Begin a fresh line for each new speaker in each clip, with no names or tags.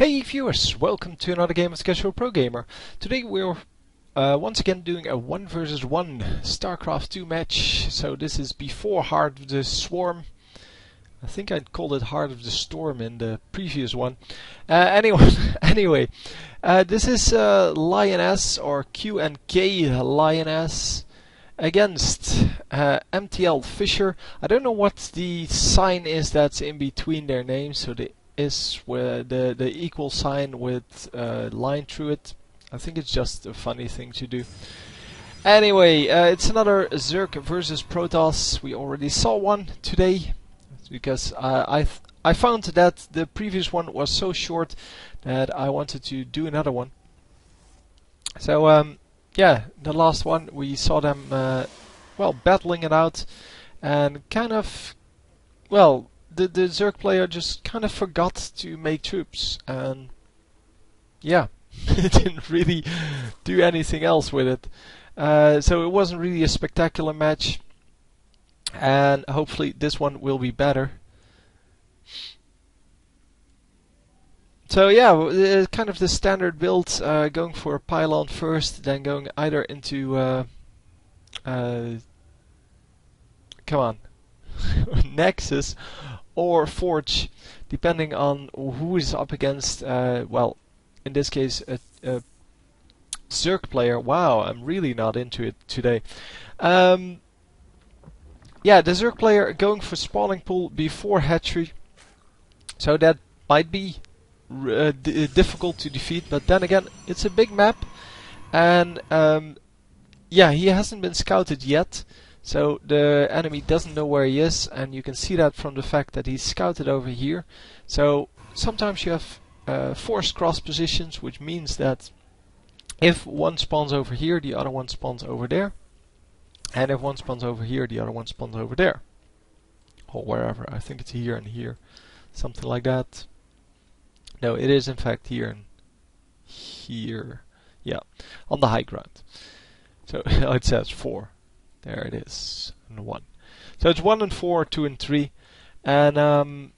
Hey viewers, welcome to another game of Casual Pro Gamer. Today we're once again doing a 1 versus 1 StarCraft 2 match. So this is before Heart of the Swarm. I think I called it Heart of the Storm in the previous one. Anyway, this is Lioness or QnkLionS against mTLfischer. I don't know what the sign is that's in between their names. So the is where the equal sign with line through it. I think it's just a funny thing to do. Anyway, it's another Zerg versus Protoss. We already saw one today because I found that the previous one was so short that I wanted to do another one. So yeah, the last one we saw them well, battling it out and kind of, well, the Zerg player just kind of forgot to make troops, and yeah, didn't really do anything else with it. So it wasn't really a spectacular match, and hopefully this one will be better. So yeah, kind of the standard build, going for a pylon first, then going either into come on, Nexus or Forge, depending on who is up against, well, in this case, a Zerg player. Wow, I'm really not into it today. Yeah, the Zerg player going for spawning pool before hatchery, so that might be difficult to defeat, but then again, it's a big map, and yeah, he hasn't been scouted yet. So the enemy doesn't know where he is, and you can see that from the fact that he's scouted over here. So sometimes you have forced cross positions, which means that if one spawns over here, the other one spawns over there. And if one spawns over here, the other one spawns over there. Or wherever. I think it's here and here. Something like that. No, it is in fact here and here. Yeah, on the high ground. So it says 4. There it is, and 1. So it's 1 and 4, 2 and 3, and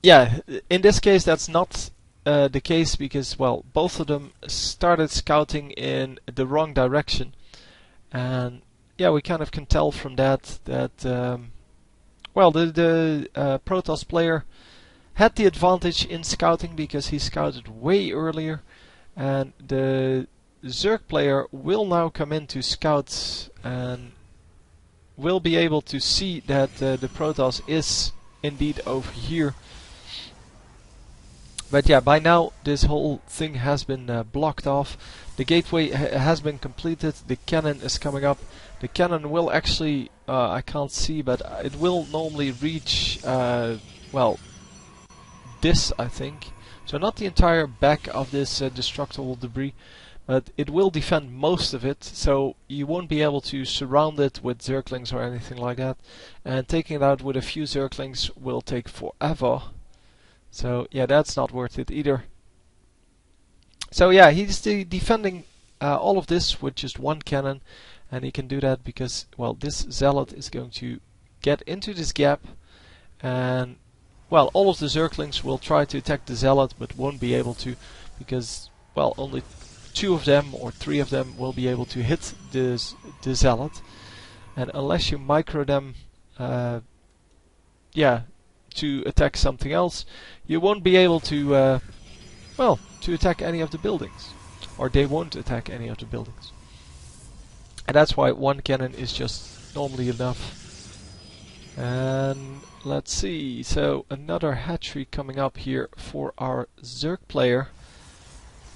yeah, in this case that's not the case because, well, both of them started scouting in the wrong direction, and yeah, we kind of can tell from that well, the Protoss player had the advantage in scouting because he scouted way earlier, and the Zerg player will now come in to scout and will be able to see that the Protoss is indeed over here. But yeah, by now this whole thing has been blocked off. The gateway has been completed. The cannon is coming up. The cannon will actually, I can't see, but it will normally reach, well, this, I think. So not the entire back of this destructible debris, but it will defend most of it, so you won't be able to surround it with Zerglings or anything like that. And taking it out with a few Zerglings will take forever. So yeah, that's not worth it either. So yeah, he's defending all of this with just one cannon, and he can do that because, well, this Zealot is going to get into this gap, and, well, all of the Zerglings will try to attack the Zealot, but won't be able to because, well, only 2 of them or 3 of them will be able to hit the Zealot, and unless you micro them, yeah, to attack something else, you won't be able to, well, to attack any of the buildings, or they won't attack any of the buildings, and that's why one cannon is just normally enough. And let's see, so another hatchery coming up here for our Zerg player.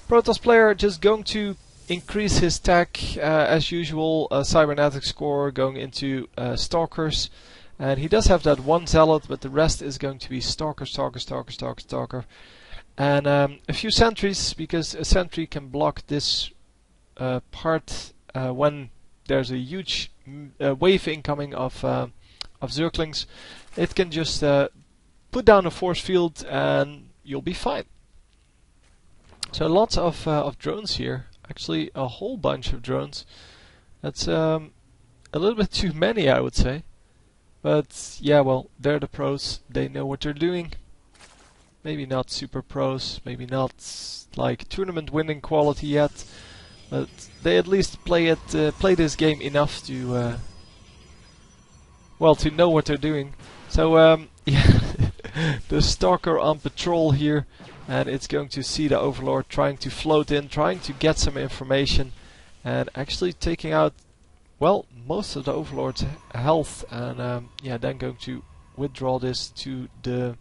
Protoss player just going to increase his tech as usual, cybernetic score going into stalkers, and he does have that one Zealot, but the rest is going to be stalker, and a few sentries, because a sentry can block this part when there's a huge wave incoming of Zerglings. It can just put down a force field and you'll be fine. So lots of drones here, actually a whole bunch of drones. That's a little bit too many, I would say. But yeah, well, they're the pros, they know what they're doing. maybe not super pros, maybe not like tournament winning quality yet, but they at least play this game enough to well, to know what they're doing. So yeah, the Stalker on patrol here, and it's going to see the Overlord trying to float in, trying to get some information, and actually taking out, well, most of the Overlord's health, and yeah, then going to withdraw this to the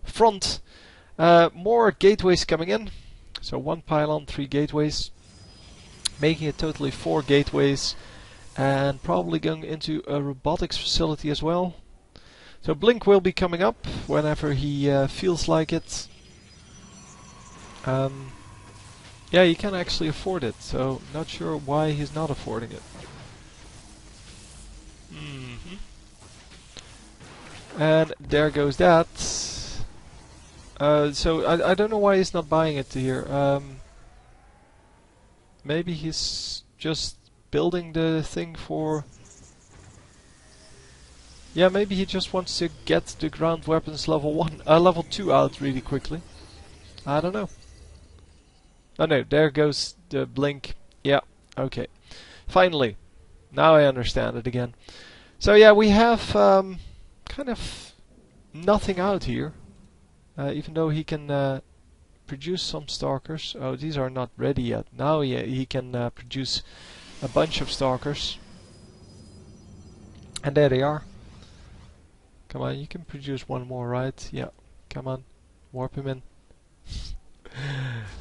front. More gateways coming in, so 1 pylon, 3 gateways, making it totally 4 gateways, and probably going into a robotics facility as well. So Blink will be coming up whenever he feels like it. Yeah, he can actually afford it, so not sure why he's not affording it. And there goes that. So I don't know why he's not buying it here. Maybe he's just building the thing for... Yeah, maybe he just wants to get the ground weapons level 2 out really quickly. I don't know. Oh no, there goes the blink. Yeah, okay. Finally. Now I understand it again. So yeah, we have kind of nothing out here. Even though he can produce some Stalkers. Oh, these are not ready yet. Now he can produce a bunch of Stalkers. And there they are. Come on, you can produce one more, right? Yeah, come on. Warp him in.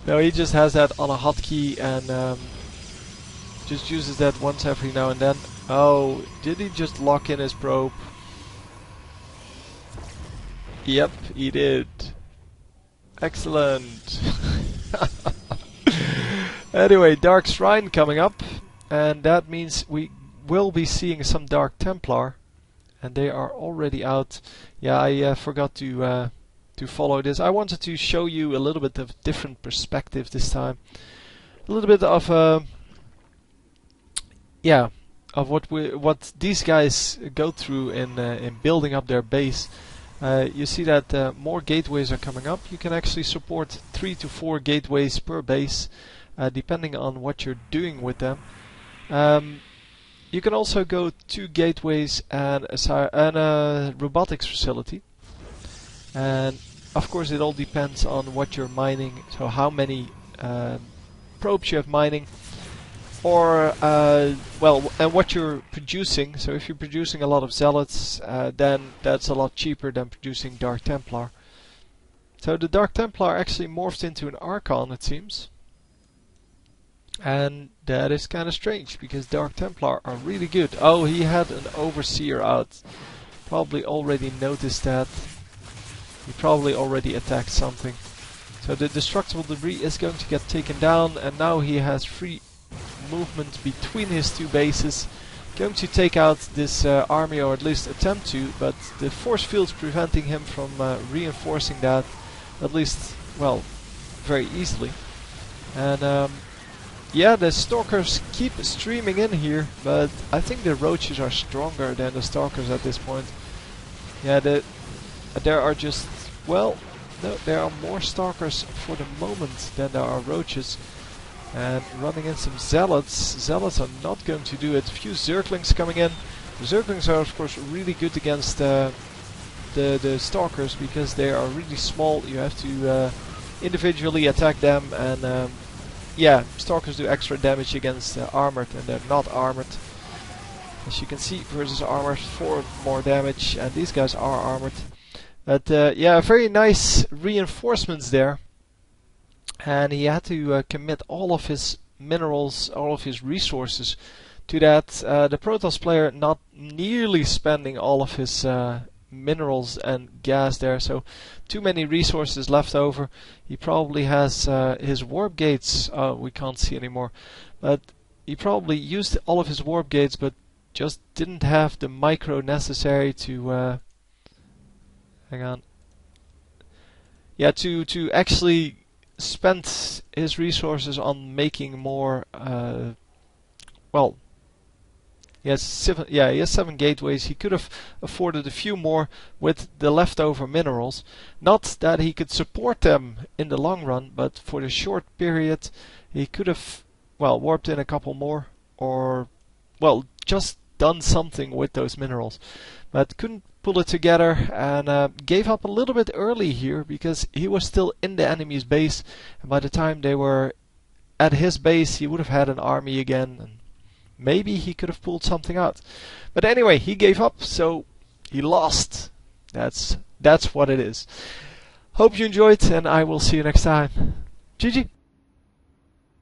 No, he just has that on a hotkey and just uses that once every now and then. Oh, did he just lock in his probe? Yep, he did. Excellent. Anyway, Dark Shrine coming up, and that means we will be seeing some Dark Templar, and they are already out. Yeah, I forgot to follow this. I wanted to show you a little bit of different perspective this time. A little bit of yeah, of what these guys go through in building up their base. You see that more gateways are coming up. You can actually support 3 to 4 gateways per base, depending on what you're doing with them. You can also go 2 gateways and a robotics facility. And of course it all depends on what you're mining, so how many probes you have mining, or well, and what you're producing. So if you're producing a lot of Zealots, then that's a lot cheaper than producing Dark Templar. So the Dark Templar actually morphed into an Archon, it seems. And that is kind of strange, because Dark Templar are really good. Oh, he had an Overseer out. Probably already noticed that. He probably already attacked something. So the destructible debris is going to get taken down, and now he has free movement between his 2 bases. Going to take out this army, or at least attempt to, but the force field's preventing him from reinforcing that, at least, well, very easily. And yeah, the Stalkers keep streaming in here, but I think the Roaches are stronger than the Stalkers at this point. Yeah, there are just, well, no, there are more Stalkers for the moment than there are Roaches. And running in some Zealots. Zealots are not going to do it. A few Zerglings coming in. The Zerglings are of course really good against the Stalkers, because they are really small. You have to individually attack them, and yeah, Stalkers do extra damage against armored, and they're not armored. As you can see, versus armored, 4 more damage, and these guys are armored. But yeah, very nice reinforcements there. And he had to commit all of his minerals, all of his resources to that. The Protoss player not nearly spending all of his minerals and gas there, so too many resources left over. He probably has his warp gates, we can't see anymore, but he probably used all of his warp gates, but just didn't have the micro necessary to hang on. Yeah, to actually spend his resources on making more well, He has seven, yeah, he has 7 gateways. He could have afforded a few more with the leftover minerals. Not that he could support them in the long run, but for the short period, he could have, well, warped in a couple more, or, well, just done something with those minerals. But couldn't pull it together, and gave up a little bit early here because he was still in the enemy's base. And by the time they were at his base, he would have had an army again, and maybe he could have pulled something out. But anyway, he gave up, so he lost. That's what it is. Hope you enjoyed, and I will see you next time. GG.